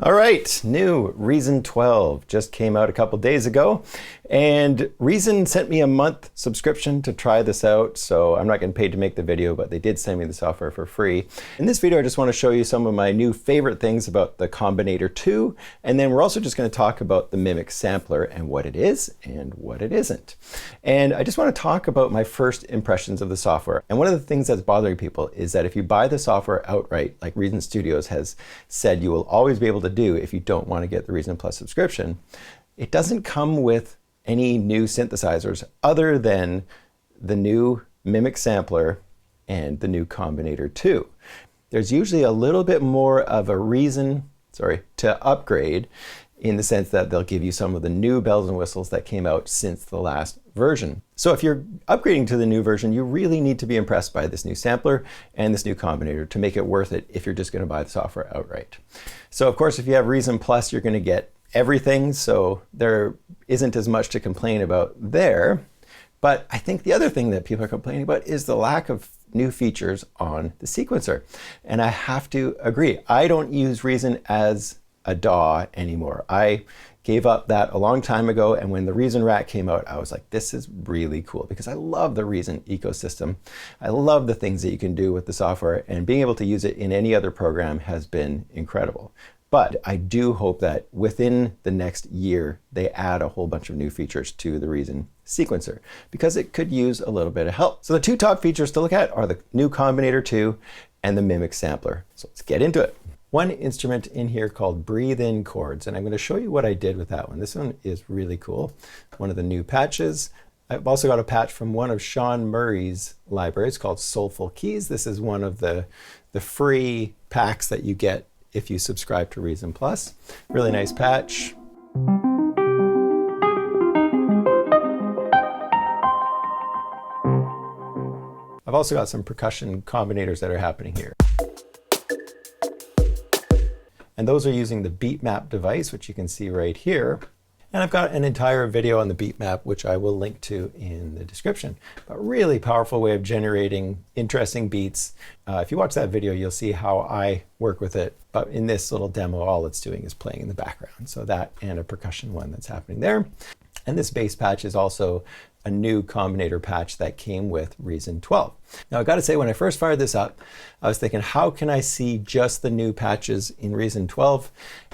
All right, new Reason 12 just came out a couple days ago, and Reason sent me a month subscription to try this out, so I'm not getting paid to make the video, but they did send me the software for free. In this video, I just want to show you some of my new favorite things about the Combinator 2, and then we're also just going to talk about the Mimic Sampler and what it is and what it isn't. And I just want to talk about my first impressions of the software. And one of the things that's bothering people is that if you buy the software outright, like Reason Studios has said you will always be able to do if you don't want to get the Reasonplus subscription, it doesn't come with any new synthesizers other than the new Mimic Sampler and the new Combinator 2. There's usually a little bit more of a reason, to upgrade, in the sense that they'll give you some of the new bells and whistles that came out since the last version. So if you're upgrading to the new version, you really need to be impressed by this new sampler and this new Combinator to make it worth it if you're just going to buy the software outright. So of course, if you have Reasonplus, you're going to get everything, so there isn't as much to complain about there. But I think the other thing that people are complaining about is the lack of new features on the sequencer. And I have to agree, I don't use Reason as a DAW anymore. I gave up that a long time ago, and when the Reason Rack came out, I was like, this is really cool, because I love the Reason ecosystem. I love the things that you can do with the software, and being able to use it in any other program has been incredible. But I do hope that within the next year, they add a whole bunch of new features to the Reason sequencer, because it could use a little bit of help. So the two top features to look at are the new Combinator 2 and the Mimic Sampler. So let's get into it. One instrument in here called Breathe-In Chords, and I'm going to show you what I did with that one. This one is really cool. One of the new patches. I've also got a patch from one of Sean Murray's libraries called Soulful Keys. This is one of the free packs that you get if you subscribe to Reasonplus. Really nice patch. I've also got some percussion combinators that are happening here. And those are using the beat map device, which you can see right here. And I've got an entire video on the beat map, which I will link to in the description. But really powerful way of generating interesting beats. If you watch that video, you'll see how I work with it. But in this little demo, all it's doing is playing in the background. So that and a percussion one that's happening there. And this bass patch is also a new Combinator patch that came with Reason 12. Now I gotta say, when I first fired this up, I was thinking, how can I see just the new patches in Reason 12?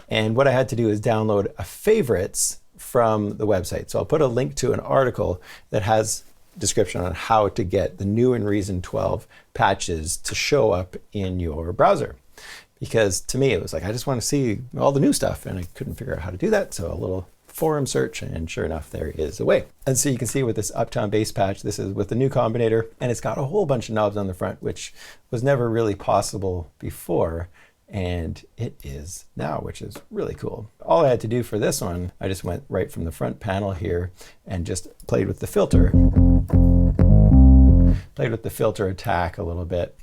And what I had to do is download a favorites from the website. So I'll put a link to an article that has a description on how to get the new in Reason 12 patches to show up in your browser. Because to me, it was like, I just want to see all the new stuff, and I couldn't figure out how to do that. So a little forum search, and sure enough, there is a way. And so you can see with this Uptown bass patch, this is with the new Combinator, and it's got a whole bunch of knobs on the front, which was never really possible before, and it is now, which is really cool. All I had to do for this one, I just went right from the front panel here and just played with the filter. Played with the filter attack a little bit.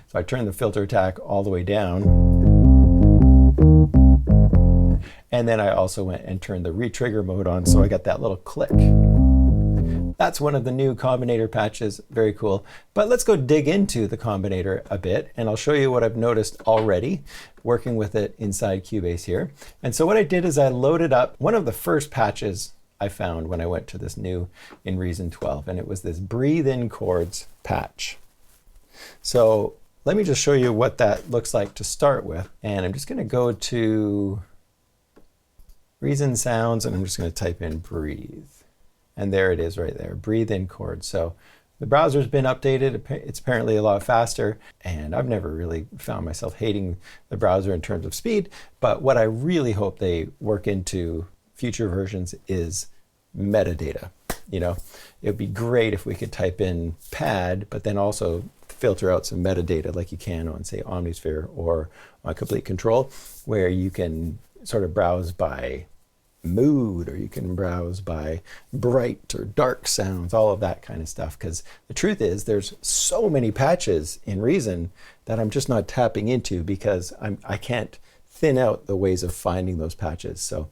So I turned the filter attack all the way down. And then I also went and turned the retrigger mode on, so I got that little click. That's one of the new Combinator patches, very cool. But let's go dig into the Combinator a bit, and I'll show you what I've noticed already working with it inside Cubase here. And so what I did is I loaded up one of the first patches I found when I went to this new in Reason 12, and it was this Breathe-In Chords patch. So let me just show you what that looks like to start with. And I'm just going to go to Reason Sounds, and I'm just going to type in breathe. And there it is right there, Breathe-In Chords. So the browser's been updated. It's apparently a lot faster, and I've never really found myself hating the browser in terms of speed. But what I really hope they work into future versions is metadata. You know, it would be great if we could type in pad, but then also filter out some metadata like you can on, say, Omnisphere or on Complete Control, where you can sort of browse by mood, or you can browse by bright or dark sounds, all of that kind of stuff. Because the truth is, there's so many patches in Reason that I'm just not tapping into because I can't thin out the ways of finding those patches. So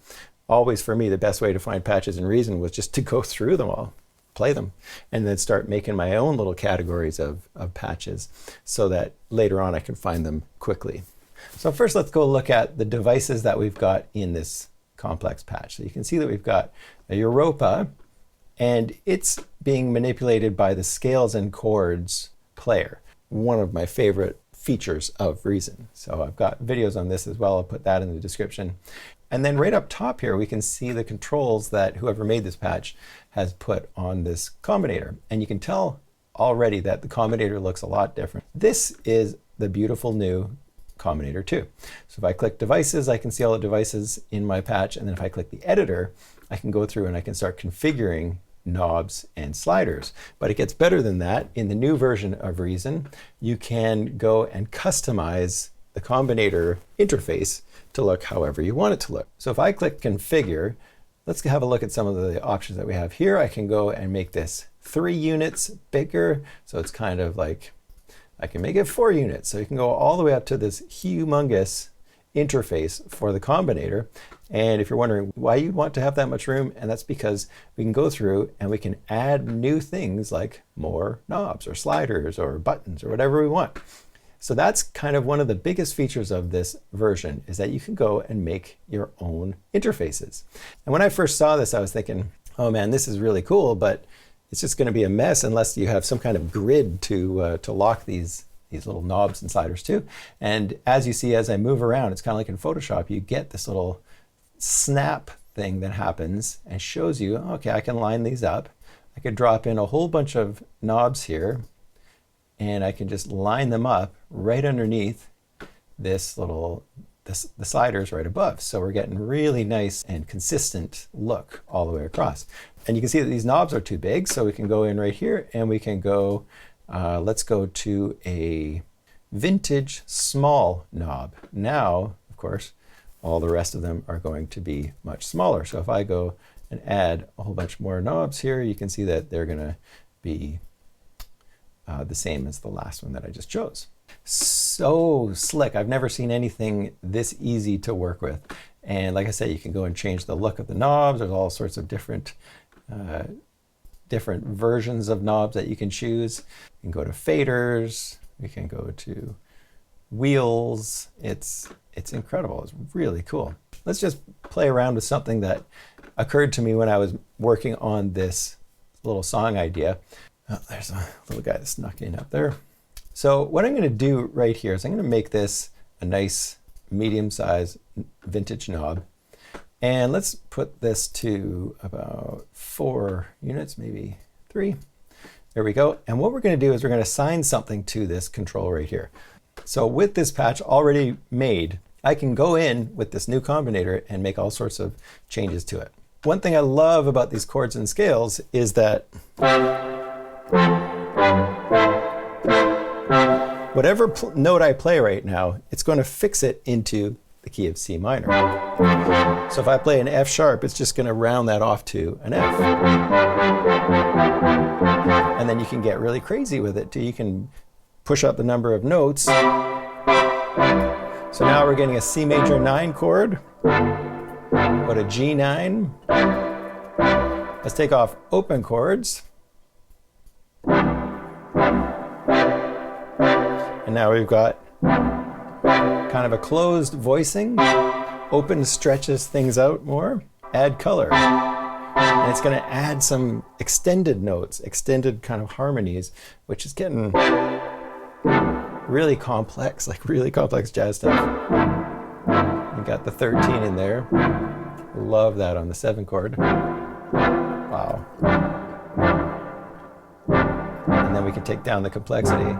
always for me, the best way to find patches in Reason was just to go through them all, play them, and then start making my own little categories of patches so that later on I can find them quickly. So first, let's go look at the devices that we've got in this complex patch. So you can see that we've got a Europa, and it's being manipulated by the scales and chords player, one of my favorite features of Reason. So I've got videos on this as well. I'll put that in the description. And then right up top here, we can see the controls that whoever made this patch has put on this Combinator. And you can tell already that the Combinator looks a lot different. This is the beautiful new Combinator 2. So if I click devices, I can see all the devices in my patch. And then if I click the editor, I can go through and I can start configuring knobs and sliders. But it gets better than that. In the new version of Reason, you can go and customize the Combinator interface to look however you want it to look. So if I click configure, let's have a look at some of the options that we have here. I can go and make this 3 units bigger. So it's kind of like, I can make it 4 units. So you can go all the way up to this humongous interface for the Combinator. And if you're wondering why you'd want to have that much room, and that's because we can go through and we can add new things like more knobs or sliders or buttons or whatever we want. So that's kind of one of the biggest features of this version, is that you can go and make your own interfaces. And when I first saw this, I was thinking, oh man, this is really cool, but it's just going to be a mess unless you have some kind of grid to lock these little knobs and sliders to. And as you see, as I move around, it's kind of like in Photoshop, you get this little snap thing that happens and shows you, okay, I can line these up. I could drop in a whole bunch of knobs here, and I can just line them up right underneath this little, the sliders right above. So we're getting really nice and consistent look all the way across. And you can see that these knobs are too big, so we can go in right here and we can go, let's go to a vintage small knob. Now, of course, all the rest of them are going to be much smaller. So if I go and add a whole bunch more knobs here, you can see that they're going to be the same as the last one that I just chose. So slick. I've never seen anything this easy to work with. And like I said, you can go and change the look of the knobs. There's all sorts of different versions of knobs that you can choose. You can go to faders. We can go to wheels. It's incredible. It's really cool. Let's just play around with something that occurred to me when I was working on this little song idea. Oh, there's a little guy that snuck in up there. So what I'm going to do right here is I'm going to make this a nice medium-sized vintage knob. And let's put this to about 4 units, maybe 3. There we go. And what we're going to do is we're going to assign something to this control right here. So with this patch already made, I can go in with this new Combinator and make all sorts of changes to it. One thing I love about these chords and scales is that whatever note I play right now, it's going to fix it into the key of C minor. So if I play an F sharp, it's just going to round that off to an F. And then you can get really crazy with it too. You can push up the number of notes. So now we're getting a C major 9 chord. Go to G9. Let's take off open chords. And now we've got kind of a closed voicing. Open stretches things out more. Add color. And it's going to add some extended notes, extended kind of harmonies, which is getting really complex, like really complex jazz stuff. You got the 13 in there. Love that on the 7 chord. Wow. And then we can take down the complexity.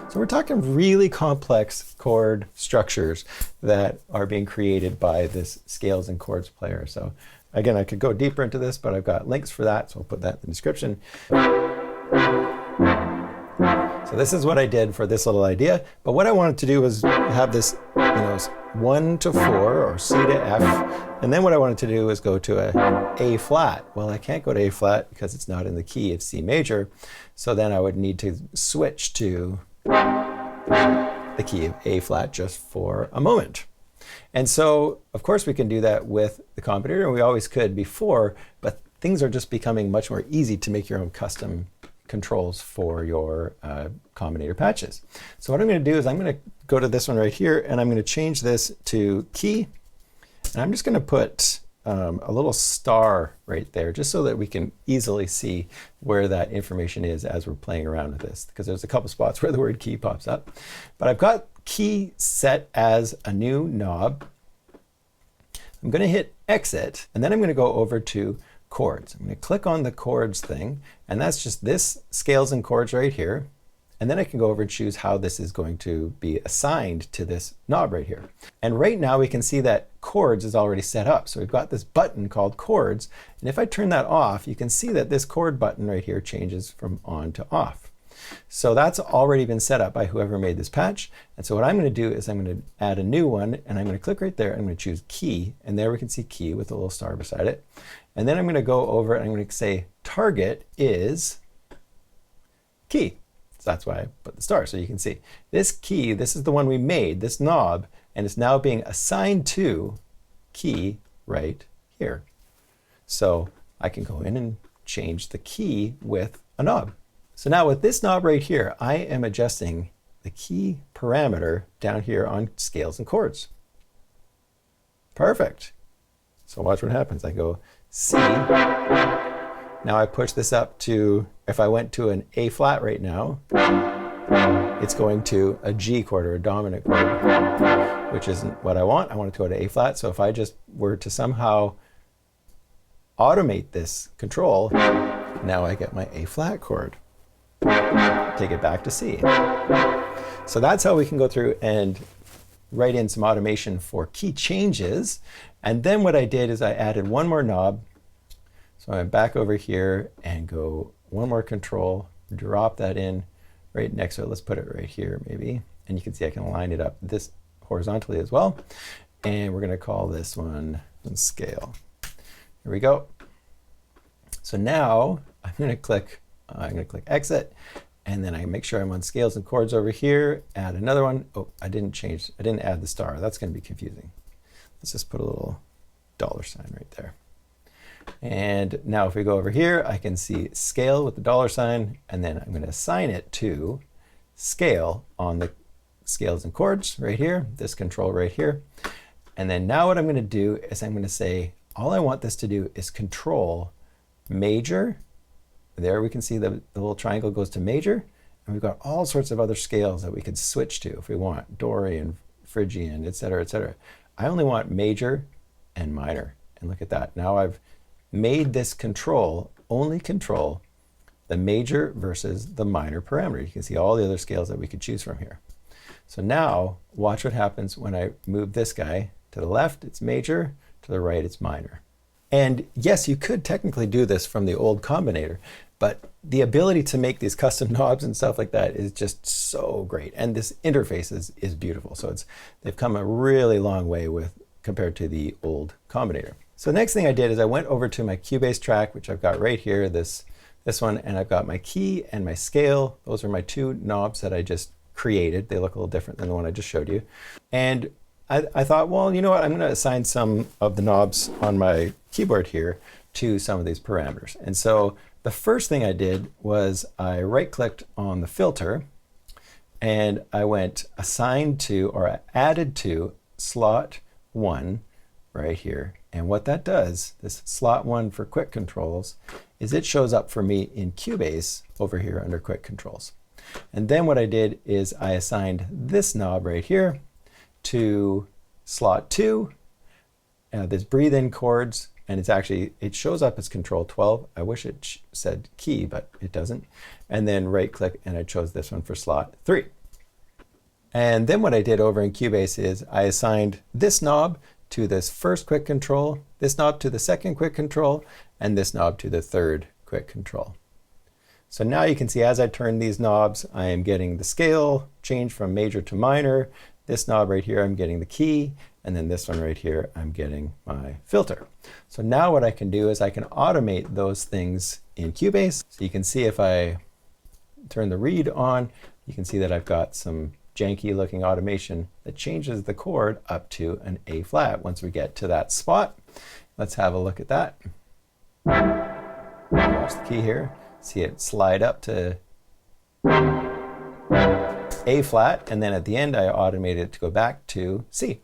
So we're talking really complex chord structures that are being created by this scales and chords player. So Again, I could go deeper into this, but I've got links for that, so I'll put that in the description. So this is what I did for this little idea, but what I wanted to do was have this, 1 to 4 or C to F, and then what I wanted to do is go to A flat. Well, I can't go to A flat because it's not in the key of C major, so then I would need to switch to the key of A flat just for a moment. And so, of course, we can do that with the Combinator, and we always could before, but things are just becoming much more easy to make your own custom controls for your Combinator patches. So what I'm going to do is I'm going to go to this one right here, and I'm going to change this to key, and I'm just going to put a little star right there, just so that we can easily see where that information is as we're playing around with this, because there's a couple spots where the word key pops up. But I've got key set as a new knob. I'm going to hit exit, and then I'm going to go over to chords. I'm going to click on the chords thing, and that's just this scales and chords right here. And then I can go over and choose how this is going to be assigned to this knob right here. And right now we can see that chords is already set up. So we've got this button called chords. And if I turn that off, you can see that this chord button right here changes from on to off. So that's already been set up by whoever made this patch. And so what I'm going to do is I'm going to add a new one, and I'm going to click right there. I'm going to choose key, and there we can see key with a little star beside it. And then I'm going to go over and I'm going to say target is key. So that's why I put the star, so you can see this key, this is the one we made, this knob, and it's now being assigned to key right here. So I can go in and change the key with a knob. So now with this knob right here, I am adjusting the key parameter down here on scales and chords. Perfect. So watch what happens. I go C. Now I push this up to, if I went to an A flat right now, it's going to a G chord or a dominant chord, which isn't what I want. I want it to go to A flat. So if I just were to somehow automate this control, now I get my A flat chord. Take it back to C. So that's how we can go through and write in some automation for key changes. And then what I did is I added one more knob. So I'm back over here and go one more control, drop that in right next to it. Let's put it right here maybe. And you can see I can line it up this horizontally as well. And we're going to call this one scale. Here we go. So now I'm going to click exit, and then I make sure I'm on scales and chords over here, add another one. Oh, I didn't add the star. That's going to be confusing. Let's just put a little $sign right there. And now if we go over here, I can see scale with the $sign, and then I'm going to assign it to scale on the scales and chords right here, this control right here. And then now what I'm going to do is I'm going to say, all I want this to do is control major. There we can see the little triangle goes to major, and we've got all sorts of other scales that we could switch to if we want, Dorian, Phrygian, etc., etc. I only want major and minor, and look at that. Now I've made this control only control the major versus the minor parameter. You can see all the other scales that we could choose from here. So now watch what happens when I move this guy to the left, it's major, to the right, it's minor. And yes, you could technically do this from the old Combinator, but the ability to make these custom knobs and stuff like that is just so great. And this interface is beautiful. So they've come a really long way compared to the old Combinator. So the next thing I did is I went over to my Cubase track, which I've got right here, this one, and I've got my key and my scale. Those are my two knobs that I just created. They look a little different than the one I just showed you. And I thought, well, you know what? I'm going to assign some of the knobs on my keyboard here to some of these parameters. And so the first thing I did was I right-clicked on the filter, and I went assign to, or I added to, slot 1 right here. And what that does, this slot 1 for quick controls, is it shows up for me in Cubase over here under quick controls. And then what I did is I assigned this knob right here to slot 2, this breathe in chords, and it shows up as control 12. I wish it said key, but it doesn't. And then right click, and I chose this one for slot 3. And then what I did over in Cubase is I assigned this knob to this first quick control, this knob to the second quick control, and this knob to the third quick control. So now you can see as I turn these knobs, I am getting the scale change from major to minor. This knob right here, I'm getting the key, and then this one right here, I'm getting my filter. So now what I can do is I can automate those things in Cubase. So you can see if I turn the read on, you can see that I've got some janky looking automation that changes the chord up to an A flat once we get to that spot. Let's have a look at that. Watch the key here. See it slide up to A flat, and then at the end I automate it to go back to C.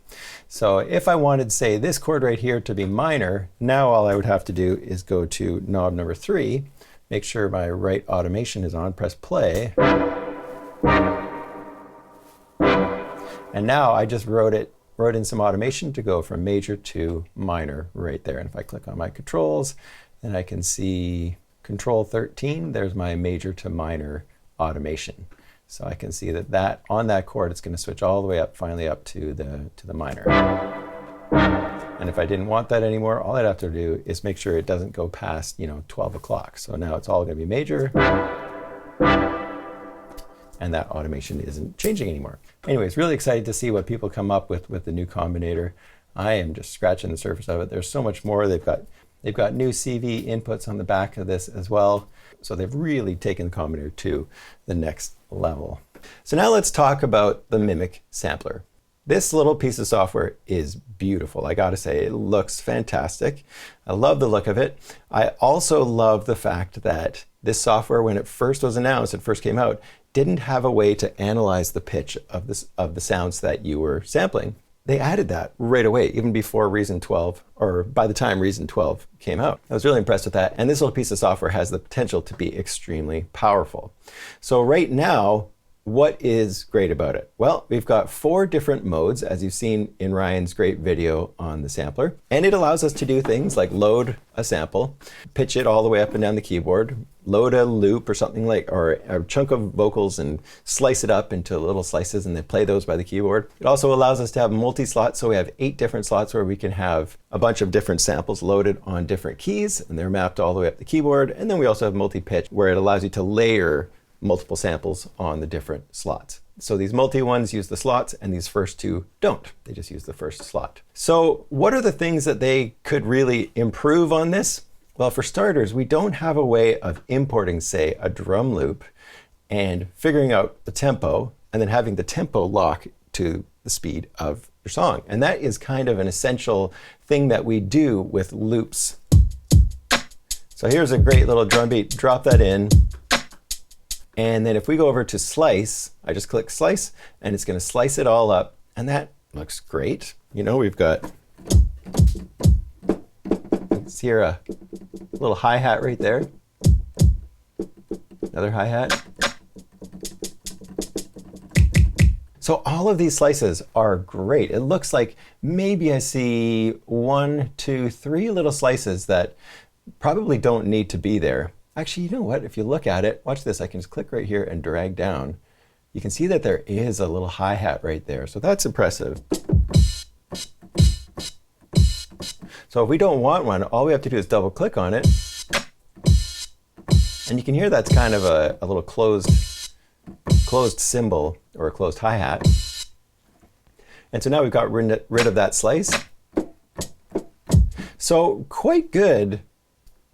So if I wanted, say, this chord right here to be minor, now all I would have to do is go to knob number 3, make sure my right automation is on, press play. And now I just wrote in some automation to go from major to minor right there. And if I click on my controls, then I can see control 13, there's my major to minor automation. So I can see that on that chord, it's going to switch all the way up, finally up to the minor. And if I didn't want that anymore, all I'd have to do is make sure it doesn't go past, 12 o'clock. So now it's all going to be major. And that automation isn't changing anymore. Anyways, really excited to see what people come up with the new Combinator. I am just scratching the surface of it. There's so much more. They've got new CV inputs on the back of this as well. So they've really taken the Combinator to the next level. So now let's talk about the Mimic Sampler. This little piece of software is beautiful. I gotta say, it looks fantastic. I love the look of it. I also love the fact that this software, when it first was announced, it first came out, didn't have a way to analyze the pitch of the sounds that you were sampling. They added that right away, even before Reason 12, or by the time Reason 12 came out. I was really impressed with that. And this little piece of software has the potential to be extremely powerful. So right now, what is great about it? Well, we've got 4 different modes, as you've seen in Ryan's great video on the sampler. And it allows us to do things like load a sample, pitch it all the way up and down the keyboard, load a loop or something like, or a chunk of vocals and slice it up into little slices and then play those by the keyboard. It also allows us to have multi-slots, so we have 8 different slots where we can have a bunch of different samples loaded on different keys, and they're mapped all the way up the keyboard. And then we also have multi-pitch, where it allows you to layer multiple samples on the different slots. So these multi ones use the slots, and these first 2 don't. They just use the first slot. So what are the things that they could really improve on this? Well, for starters, we don't have a way of importing, say, a drum loop and figuring out the tempo, and then having the tempo lock to the speed of your song. And that is kind of an essential thing that we do with loops. So here's a great little drum beat. Drop that in. And then if we go over to slice, I just click slice, and it's going to slice it all up. And that looks great. We've got, let's hear a little hi-hat right there. Another hi-hat. So all of these slices are great. It looks like maybe I see 1, 2, 3 little slices that probably don't need to be there. Actually, you know what? If you look at it, watch this. I can just click right here and drag down. You can see that there is a little hi-hat right there. So that's impressive. So if we don't want one, all we have to do is double click on it. And you can hear that's kind of a little closed cymbal or a closed hi-hat. And so now we've got rid of that slice. So quite good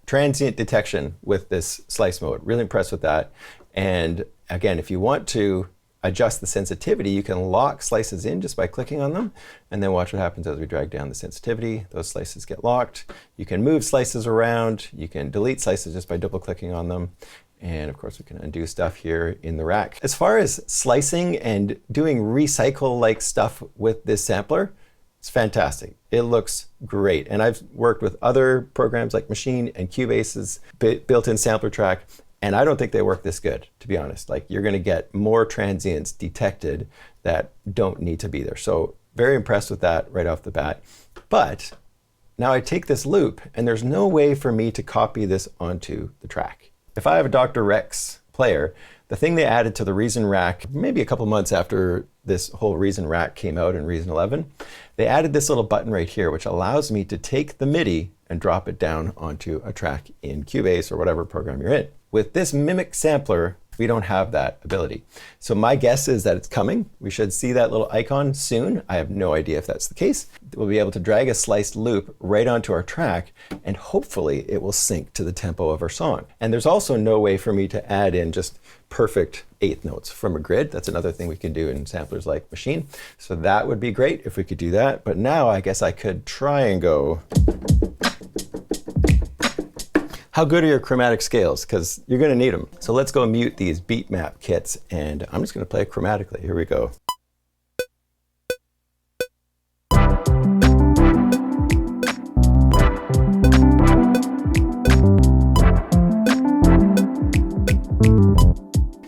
transient detection with this slice mode. Really impressed with that. And again, if you want to adjust the sensitivity, you can lock slices in just by clicking on them, and then watch what happens as we drag down the sensitivity. Those slices get locked. You can move slices around. You can delete slices just by double clicking on them. And of course, we can undo stuff here in the rack. As far as slicing and doing recycle-like stuff with this sampler, it's fantastic. It looks great. And I've worked with other programs like Machine and Cubase's built-in sampler track, and I don't think they work this good, to be honest. Like, you're gonna get more transients detected that don't need to be there. So very impressed with that right off the bat. But now I take this loop, and there's no way for me to copy this onto the track. If I have a Dr. Rex player, The thing they added to the Reason rack, maybe a couple months after this whole Reason rack came out in Reason 11, they added this little button right here, which allows me to take the MIDI and drop it down onto a track in Cubase or whatever program you're in. With this Mimic sampler, we don't have that ability. So my guess is that it's coming. We should see that little icon soon. I have no idea if that's the case. We'll be able to drag a sliced loop right onto our track, and hopefully it will sync to the tempo of our song. And there's also no way for me to add in just perfect eighth notes from a grid. That's another thing we can do in samplers like Machine. So that would be great if we could do that. But now I guess I could try and go. How good are your chromatic scales? Because you're going to need them. So let's go mute these beat map kits, and I'm just going to play chromatically. Here we go.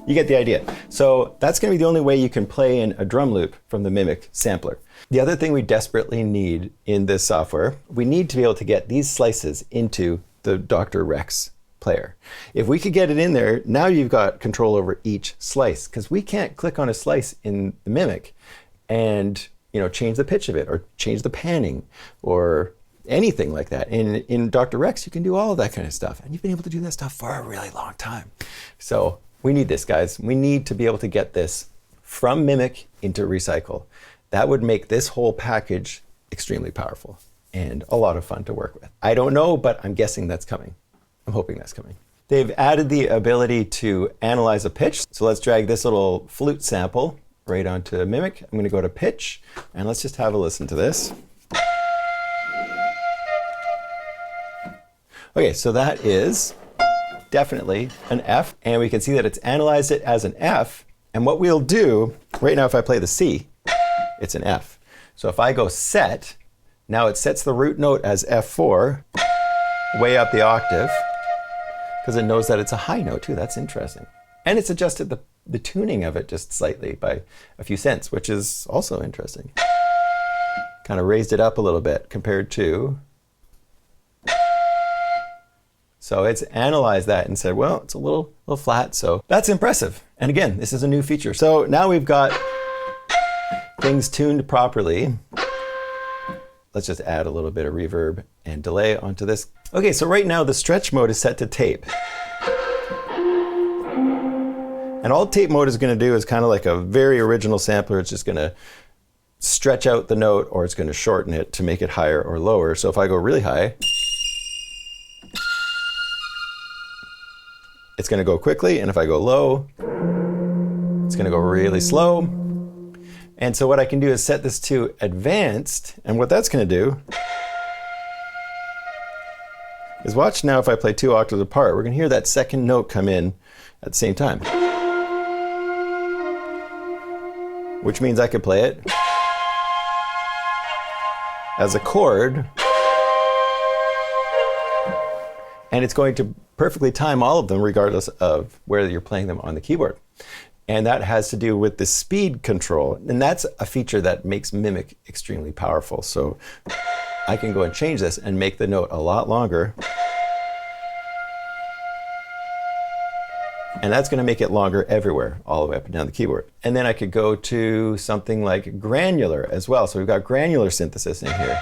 You get the idea. So that's going to be the only way you can play in a drum loop from the Mimic sampler. The other thing we desperately need in this software, we need to be able to get these slices into the Dr. Rex player. If we could get it in there, now you've got control over each slice, because we can't click on a slice in the Mimic and change the pitch of it or change the panning or anything like that. In Dr. Rex, you can do all of that kind of stuff, and you've been able to do that stuff for a really long time. So we need this, guys. We need to be able to get this from Mimic into Recycle. That would make this whole package extremely powerful and a lot of fun to work with. I don't know, but I'm guessing that's coming. I'm hoping that's coming. They've added the ability to analyze a pitch. So let's drag this little flute sample right onto Mimic. I'm going to go to pitch, and let's just have a listen to this. Okay, so that is definitely an F, and we can see that it's analyzed it as an F. And what we'll do, right now if I play the C, it's an F. So if I go set, now it sets the root note as F4, way up the octave, because it knows that it's a high note too. That's interesting. And it's adjusted the tuning of it just slightly by a few cents, which is also interesting. Kind of raised it up a little bit compared to. So it's analyzed that and said, well, it's a little flat, so that's impressive. And again, this is a new feature. So now we've got things tuned properly. Let's just add a little bit of reverb and delay onto this. Okay, so right now the stretch mode is set to tape. And all tape mode is going to do is kind of like a very original sampler. It's just going to stretch out the note, or it's going to shorten it to make it higher or lower. So if I go really high, it's going to go quickly. And if I go low, it's going to go really slow. And so what I can do is set this to advanced, and what that's going to do is watch now if I play 2 octaves apart, we're going to hear that second note come in at the same time. Which means I could play it as a chord, and it's going to perfectly time all of them regardless of where you're playing them on the keyboard. And that has to do with the speed control. And that's a feature that makes Mimic extremely powerful. So I can go and change this and make the note a lot longer. And that's going to make it longer everywhere, all the way up and down the keyboard. And then I could go to something like granular as well. So we've got granular synthesis in here.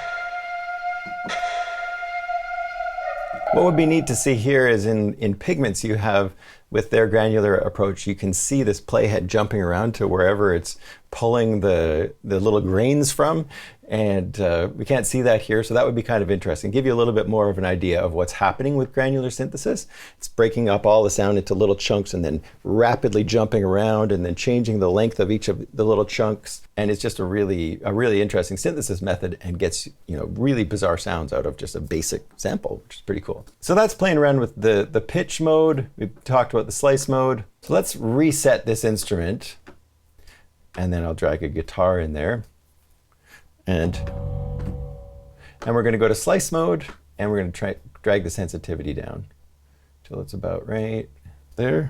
What would be neat to see here is in Pigments, you have, with their granular approach, you can see this playhead jumping around to wherever it's pulling the little grains from. And we can't see that here, so that would be kind of interesting. Give you a little bit more of an idea of what's happening with granular synthesis. It's breaking up all the sound into little chunks and then rapidly jumping around and then changing the length of each of the little chunks. And it's just a really interesting synthesis method, and gets really bizarre sounds out of just a basic sample, which is pretty cool. So that's playing around with the pitch mode. We've talked about the slice mode. So let's reset this instrument, and then I'll drag a guitar in there. And we're going to go to slice mode, and we're going to drag the sensitivity down till it's about right there.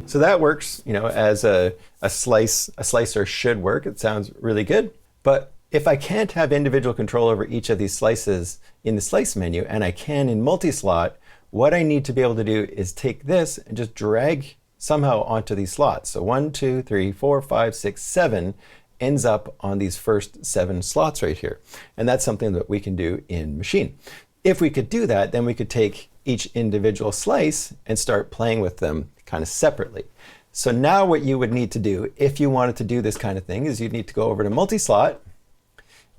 So that works, as a slicer should work. It sounds really good. But If I can't have individual control over each of these slices in the slice menu, and I can in multi-slot, what I need to be able to do is take this and just drag somehow onto these slots. So 1, 2, 3, 4, 5, 6, 7 ends up on these first 7 slots right here. And that's something that we can do in Machine. If we could do that, then we could take each individual slice and start playing with them kind of separately. So now what you would need to do if you wanted to do this kind of thing is you'd need to go over to multi-slot,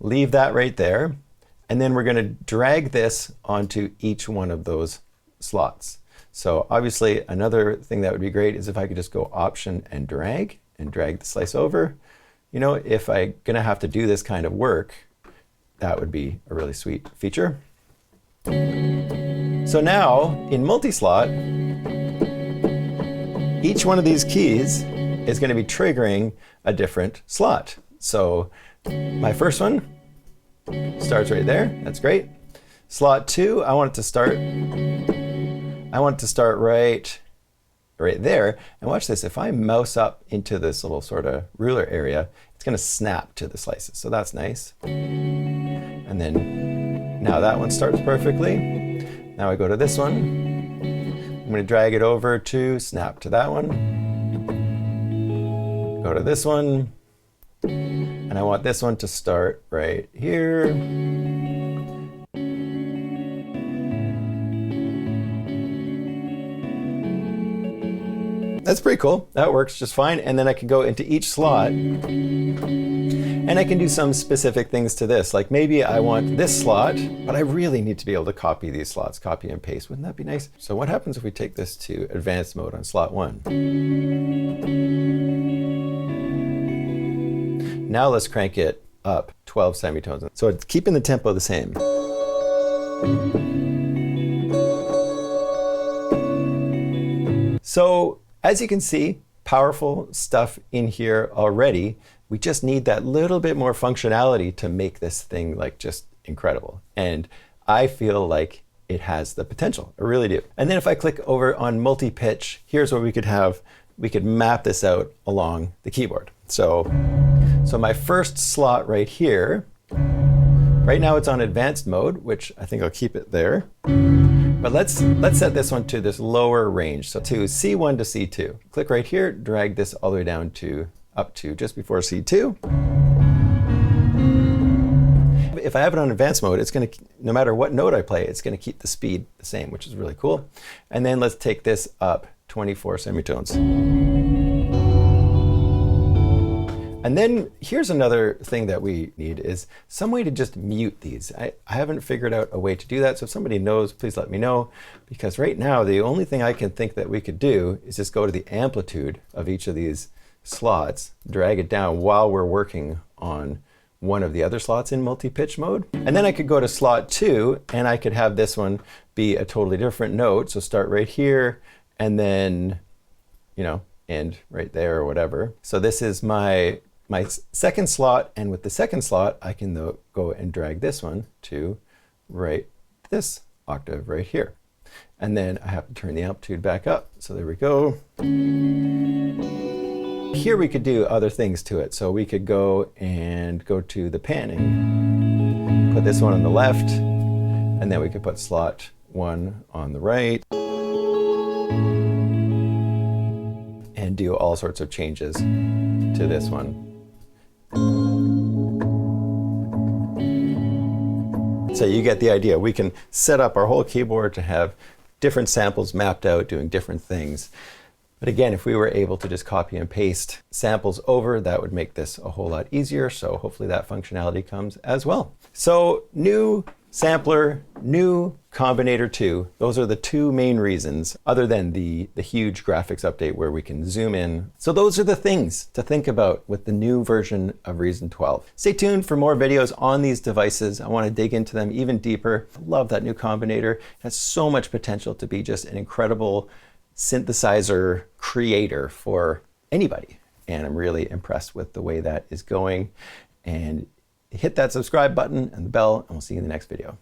leave that right there, and then we're going to drag this onto each one of those slots. So obviously another thing that would be great is if I could just go Option and drag the slice over. You know, if I'm going to have to do this kind of work, that would be a really sweet feature. So now in multi-slot, each one of these keys is going to be triggering a different slot. So my first one starts right there. That's great. Slot 2, I want it to start right there. And watch this. If I mouse up into this little sort of ruler area, it's going to snap to the slices. So that's nice. And then now that one starts perfectly. Now I go to this one. I'm going to drag it over to snap to that one. Go to this one. And I want this one to start right here. That's pretty cool. That works just fine. And then I can go into each slot and I can do some specific things to this. Like maybe I want this slot, but I really need to be able to copy these slots, copy and paste. Wouldn't that be nice? So what happens if we take this to advanced mode on slot 1? Now let's crank it up 12 semitones. So it's keeping the tempo the same. So as you can see, powerful stuff in here already. We just need that little bit more functionality to make this thing like just incredible. And I feel like it has the potential. I really do. And then if I click over on multi-pitch, here's what we could have. We could map this out along the keyboard. So my first slot right here, right now it's on advanced mode, which I think I'll keep it there. But let's set this one to this lower range. So to C1 to C2. Click right here, drag this all the way down to up to just before C2. If I have it on advanced mode, it's going to, no matter what note I play, it's going to keep the speed the same, which is really cool. And then let's take this up 24 semitones. And then here's another thing that we need is some way to just mute these. I haven't figured out a way to do that. So if somebody knows, please let me know. Because right now, the only thing I can think that we could do is just go to the amplitude of each of these slots, drag it down while we're working on one of the other slots in multi-pitch mode. And then I could go to slot 2 and I could have this one be a totally different note. So start right here and then, you know, end right there or whatever. So this is my second slot, and with the second slot, I can go and drag this one to right this octave right here. And then I have to turn the amplitude back up. So there we go. Here we could do other things to it. So we could go to the panning, put this one on the left, and then we could put slot 1 on the right, and do all sorts of changes to this one. So you get the idea. We can set up our whole keyboard to have different samples mapped out doing different things. But again, if we were able to just copy and paste samples over, that would make this a whole lot easier. So hopefully that functionality comes as well. So new sampler, new Combinator 2. Those are the two main reasons, other than the huge graphics update where we can zoom in. So those are the things to think about with the new version of Reason 12. Stay tuned for more videos on these devices. I want to dig into them even deeper. I love that new Combinator. It has so much potential to be just an incredible synthesizer creator for anybody. And I'm really impressed with the way that is going. And hit that subscribe button and the bell, and we'll see you in the next video.